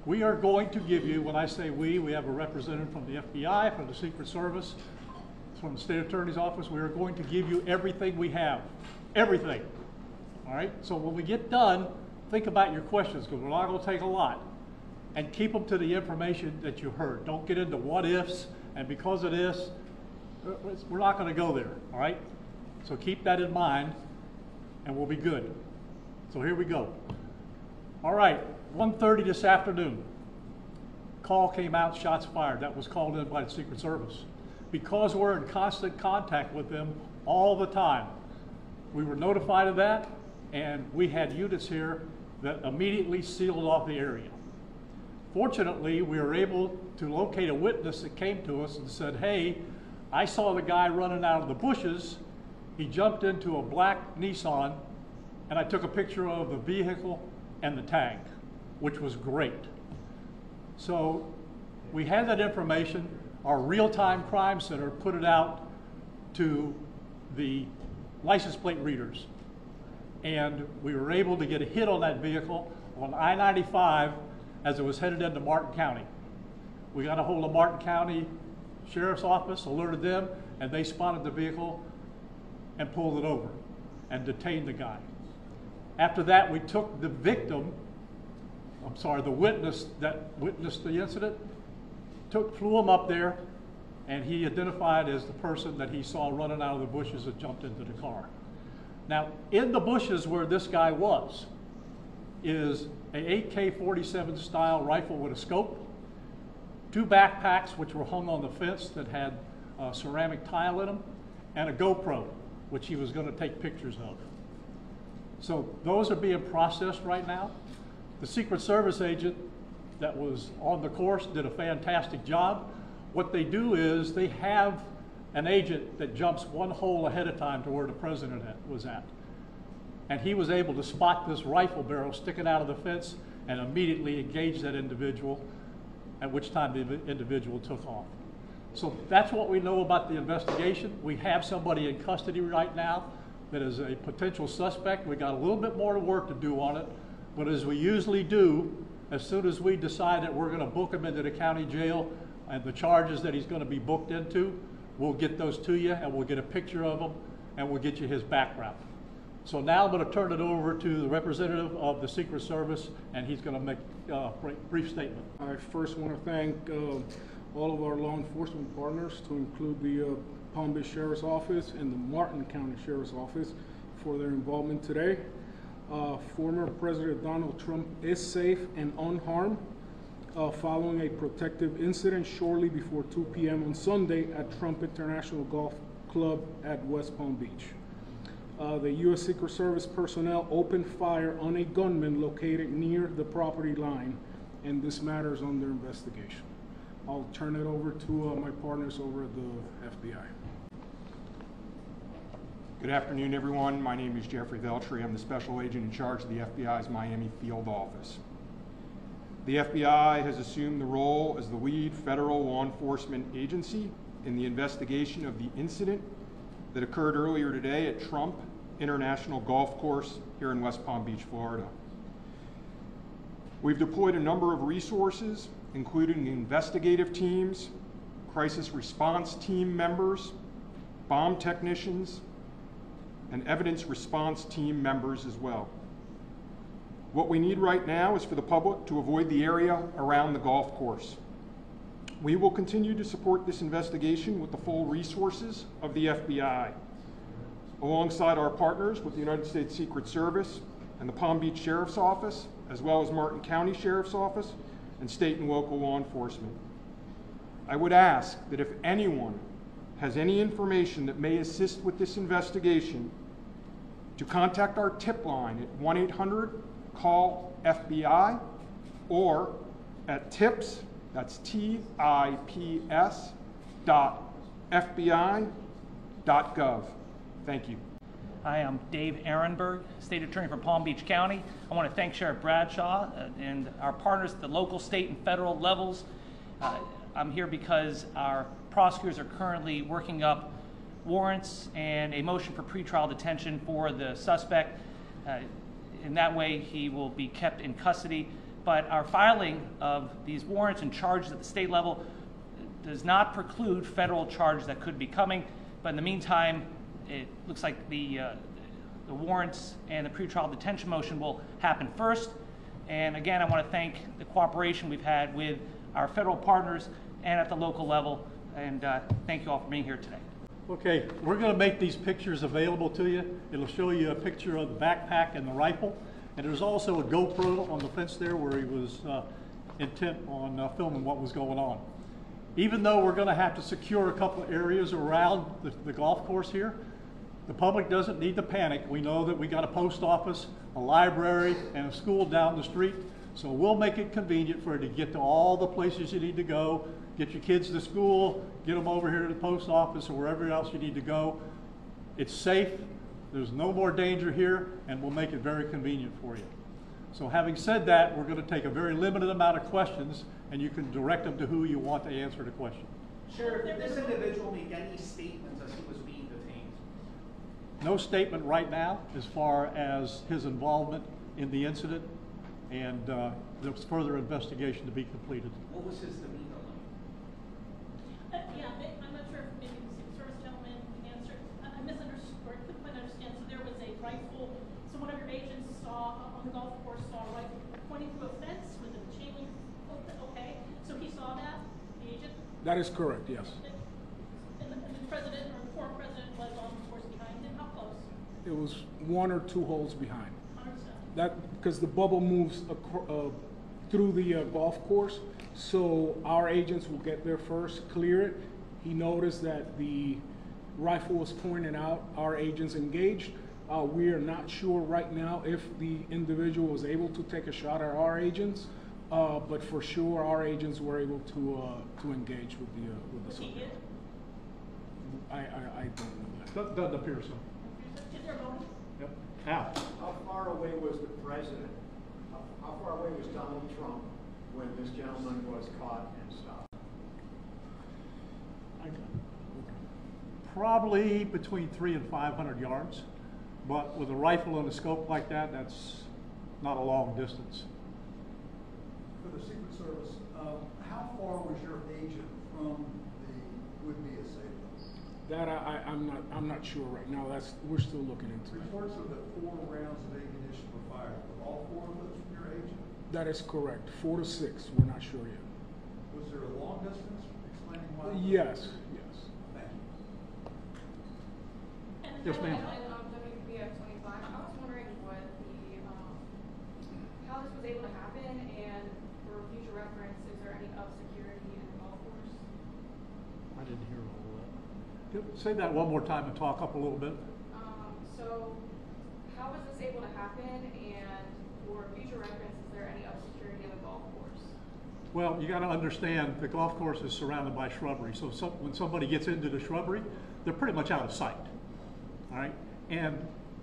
we are going to give you, when I say we have a representative from the FBI, from the Secret Service, from the State Attorney's Office. We are going to give you everything we have. Everything. All right? So when we get done, think about your questions, because we're not going to take a lot. And keep them to the information that you heard. Don't get into what ifs, and because of this, we're not going to go there. All right? So keep that in mind, and we'll be good. So here we go. All right, 1:30 this afternoon. Call came out, shots fired. That was called in by the Secret Service. Because we're in constant contact with them all the time, we were notified of that, and we had units here that immediately sealed off the area. Fortunately, we were able to locate a witness that came to us and said, hey, I saw the guy running out of the bushes. He jumped into a black Nissan, and I took a picture of the vehicle and the tag, which was great. So we had that information. Our real-time crime center put it out to the license plate readers. And we were able to get a hit on that vehicle on I-95 as it was headed into Martin County. We got a hold of Martin County Sheriff's Office, alerted them, and they spotted the vehicle and pulled it over and detained the guy. After that, we took the victim, the witness that witnessed the incident, flew him up there, and he identified as the person that he saw running out of the bushes and jumped into the car. Now, in the bushes where this guy was is a AK-47 style rifle with a scope, 2 backpacks which were hung on the fence that had ceramic tile in them, and a GoPro, which he was going to take pictures of. So those are being processed right now. The Secret Service agent that was on the course did a fantastic job. What they do is they have an agent that jumps one hole ahead of time to where the president was at. And he was able to spot this rifle barrel sticking out of the fence and immediately engage that individual, at which time the individual took off. So that's what we know about the investigation. We have somebody in custody right now that is a potential suspect. We got a little bit more work to do on it, but as we usually do, as soon as we decide that we're going to book him into the county jail and the charges that he's going to be booked into, we'll get those to you, and we'll get a picture of him, and we'll get you his background. So now I'm going to turn it over to the representative of the Secret Service, and he's going to make a brief statement. I first want to thank all of our law enforcement partners, to include the Palm Beach Sheriff's Office and the Martin County Sheriff's Office, for their involvement today. Former President Donald Trump is safe and unharmed following a protective incident shortly before 2 p.m. on Sunday at Trump International Golf Club at West Palm Beach. The U.S. Secret Service personnel opened fire on a gunman located near the property line, and this matter is under investigation. I'll turn it over to my partners over at the FBI. Good afternoon, everyone. My name is Jeffrey Veltri. I'm the special agent in charge of the FBI's Miami field office. The FBI has assumed the role as the lead federal law enforcement agency in the investigation of the incident that occurred earlier today at Trump International Golf Course here in West Palm Beach, Florida. We've deployed a number of resources, including investigative teams, crisis response team members, bomb technicians, and evidence response team members as well. What we need right now is for the public to avoid the area around the golf course. We will continue to support this investigation with the full resources of the FBI, alongside our partners with the United States Secret Service and the Palm Beach Sheriff's Office, as well as Martin County Sheriff's Office and state and local law enforcement. I would ask that if anyone has any information that may assist with this investigation, to contact our tip line at 1-800-CALL-FBI or at tips, that's TIPS, .fbi.gov. Thank you. Hi, I'm Dave Ehrenberg, State Attorney for Palm Beach County. I want to thank Sheriff Bradshaw and our partners at the local, state, and federal levels. I'm here because our prosecutors are currently working up warrants and a motion for pretrial detention for the suspect. In that way, he will be kept in custody but our filing of these warrants and charges at the state level does not preclude federal charges that could be coming. But in the meantime, it looks like the warrants and the pretrial detention motion will happen first. And again, I want to thank the cooperation we've had with our federal partners and at the local level. And thank you all for being here today. Okay, we're going to make these pictures available to you. It'll show you a picture of the backpack and the rifle. And there's also a GoPro on the fence there where he was intent on filming what was going on. Even though we're going to have to secure a couple of areas around the golf course here, the public doesn't need to panic. We know that we got a post office, a library, and a school down the street. So we'll make it convenient for you to get to all the places you need to go, get your kids to school, get them over here to the post office or wherever else you need to go. It's safe, there's no more danger here, and we'll make it very convenient for you. So having said that, we're going to take a very limited amount of questions, and you can direct them to who you want to answer the question. Sheriff, did this individual make any statements as he was being detained? No statement right now as far as his involvement in the incident, and there's further investigation to be completed. What was his demeanor like? Yeah, I'm not sure if maybe the Secret Service gentleman can answer. I misunderstood, or I couldn't quite understand. So there was a rifle, so one of your agents saw, on the golf course, saw a rifle pointing through a fence with a chain link. Okay, so he saw that, the agent? That is correct, yes. And the president or the former president was on the course behind him. How close? It was 1 or 2 holes behind. 100%. That because the bubble moves through the golf course, so our agents will get there first, clear it. He noticed that the rifle was pointed out. Our agents engaged. We are not sure right now if the individual was able to take a shot at our agents, but for sure our agents were able to engage with the Was he subject. hit? I don't know that. Doesn't appear so. Is there a moment? Yep. Al. How far away was the president? How far away was Donald Trump when this gentleman was caught and stopped? Probably between 300 and 500 yards, but with a rifle and a scope like that, that's not a long distance. For the Secret Service, how far was your agent from the would-be assailant? That I'm not sure right now. We're still looking into it. Reports are that 4 rounds of ammunition were fired. Were all 4 of those from your agent? That is correct. 4 to 6. We're not sure yet. Was there a long distance? Explaining why? Yes. Thank you. Yes, ma'am. WPDE 25. I was wondering what how this was able to happen, and for future reference, is there any up security in the golf course? I didn't hear all of that. Say that one more time and talk up a little bit. So how was this able to happen, and for future reference, is there any up security in the golf course? Well, you got to understand the golf course is surrounded by shrubbery. So when somebody gets into the shrubbery, they're pretty much out of sight. All right? And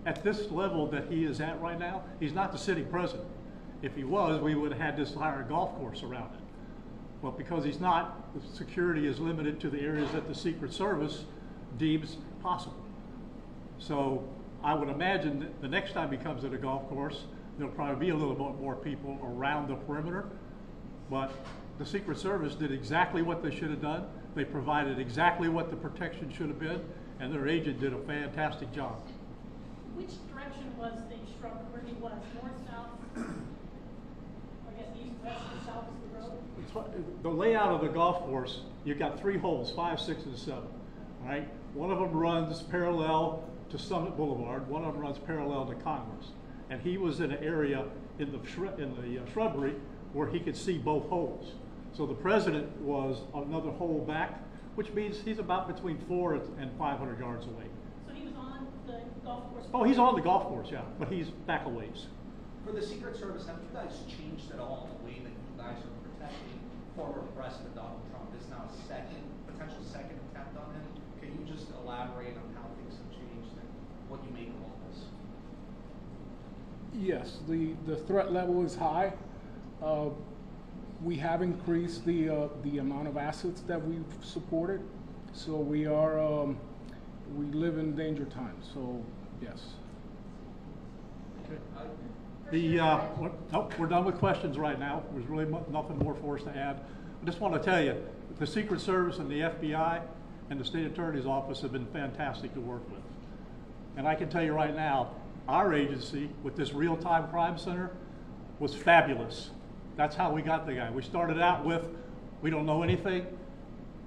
at this level that he is at right now, he's not the sitting president. If he was, we would have had this entire golf course around it. But because he's not, the security is limited to the areas that the Secret Service deems possible. So I would imagine that the next time he comes to the golf course, there'll probably be a little bit more people around the perimeter. But the Secret Service did exactly what they should have done. They provided exactly what the protection should have been, and their agent did a fantastic job. Which direction was the shrub where he was? North, south? I guess east, west, or south is the road? The layout of the golf course, you've got 3 holes, 5, 6, and 7. All right? One of them runs parallel to Summit Boulevard. One of them runs parallel to Congress. And he was in an area in the shrubbery where he could see both holes. So the president was another hole back, which means he's about between 400 and 500 yards away. So he was on the golf course? Oh, he's on the golf course, yeah, but he's back a ways. For the Secret Service, have you guys changed at all the way that you guys are protecting former President Donald Trump? This is now a potential second attempt on him. Can you just elaborate on how things have changed and what you make of all this? Yes, the threat level is high. We have increased the amount of assets that we've supported, so we live in danger times. So yes. Okay. For Nope, we're done with questions right now. There's really nothing more for us to add. I just want to tell you, the Secret Service and the FBI and the State Attorney's Office have been fantastic to work with. And I can tell you right now, our agency with this real-time crime center was fabulous. That's how we got the guy. We started out with, we don't know anything,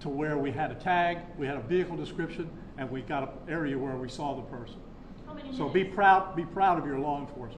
to where we had a tag, we had a vehicle description, and we got an area where we saw the person. How many So minutes? be proud of your law enforcement.